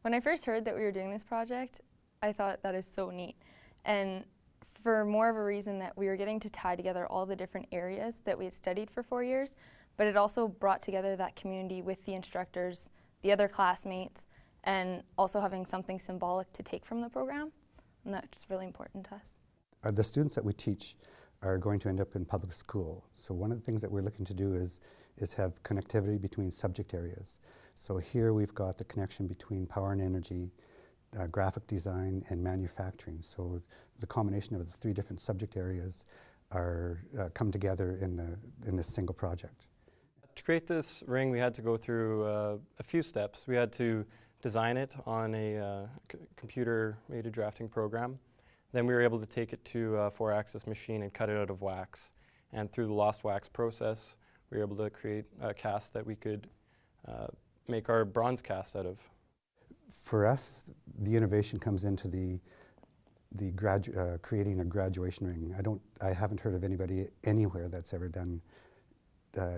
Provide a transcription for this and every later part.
When I first heard that we were doing this project, I thought that is so neat. And for more of a reason that we were getting to tie together all the different areas that we had studied for 4 years, but it also brought together that community with the instructors, the other classmates, and also having something symbolic to take from the program. And that's really important to us. The students that we teach are going to end up in public school. So one of the things that we're looking to do is have connectivity between subject areas. So here we've got the connection between power and energy, graphic design, and manufacturing. So the combination of the 3 different subject areas are come together in this single project. To create this ring, we had to go through a few steps. We had to design it on a computer-aided drafting program. Then we were able to take it to a 4-axis machine and cut it out of wax. And through the lost wax process, we were able to create a cast that we could make our bronze cast out of. For us, the innovation comes into creating a graduation ring. I haven't heard of anybody anywhere that's ever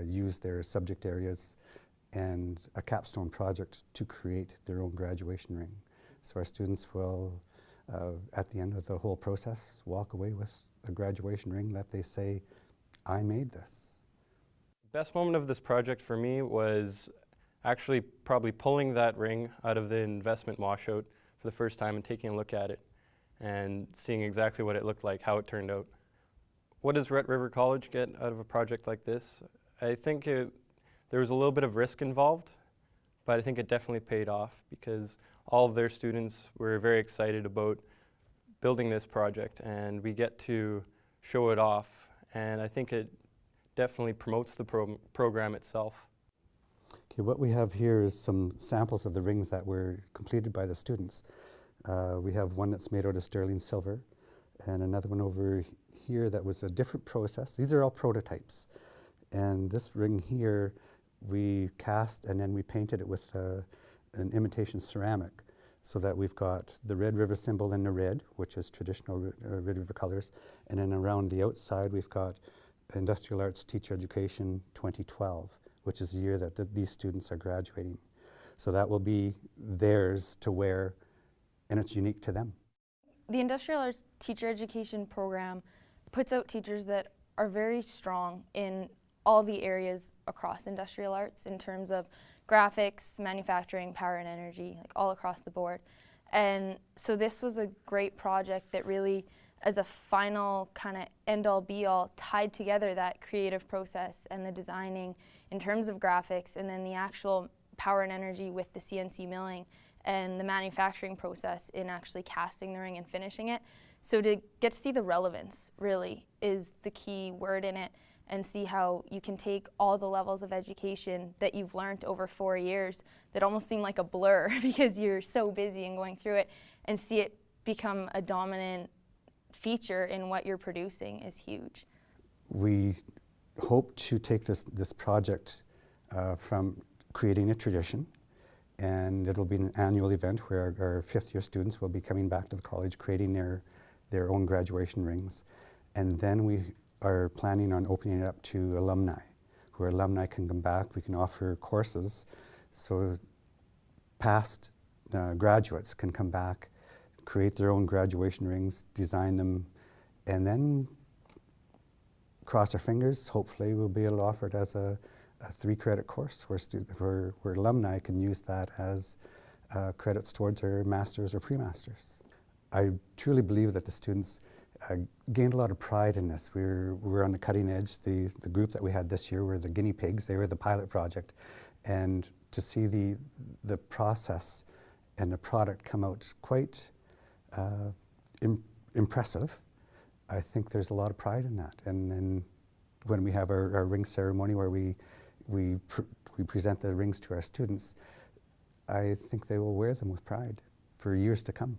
used their subject areas and a capstone project to create their own graduation ring. So our students will, at the end of the whole process, walk away with a graduation ring that they say, I made this. The best moment of this project for me was actually probably pulling that ring out of the investment washout for the first time and taking a look at it and seeing exactly what it looked like, how it turned out. What does Red River College get out of a project like this? I think there was a little bit of risk involved, but I think it definitely paid off because all of their students were very excited about building this project, and we get to show it off, and I think it definitely promotes the program itself. Okay, what we have here is some samples of the rings that were completed by the students. We have one that's made out of sterling silver, and another one over here that was a different process. These are all prototypes. And this ring here, we cast and then we painted it with an imitation ceramic, so that we've got the Red River symbol in the red, which is traditional Red River colors, and then around the outside we've got Industrial Arts Teacher Education 2012, which is the year that these students are graduating. So that will be theirs to wear, and it's unique to them. The Industrial Arts Teacher Education program puts out teachers that are very strong in all the areas across industrial arts in terms of graphics, manufacturing, power and energy, like all across the board. And so this was a great project that really, as a final kind of end-all be-all, tied together that creative process and the designing in terms of graphics, and then the actual power and energy with the CNC milling and the manufacturing process in actually casting the ring and finishing it. So to get to see the relevance really is the key word in it, and see how you can take all the levels of education that you've learned over 4 years that almost seem like a blur because you're so busy and going through it, and see it become a dominant feature in what you're producing is huge. We hope to take this project from creating a tradition, and it'll be an annual event where our 5th year students will be coming back to the college creating their own graduation rings. And then we are planning on opening it up to alumni, where alumni can come back. We can offer courses so past graduates can come back, create their own graduation rings, design them, and then cross our fingers, hopefully we'll be able to offer it as a 3-credit course where alumni can use that as credits towards their masters or pre-masters. I truly believe that the students gained a lot of pride in this. We're on the cutting edge. The group that we had this year were the guinea pigs. They were the pilot project. And to see the process and the product come out quite impressive, I think there's a lot of pride in that. And when we have our ring ceremony where we present the rings to our students, I think they will wear them with pride for years to come.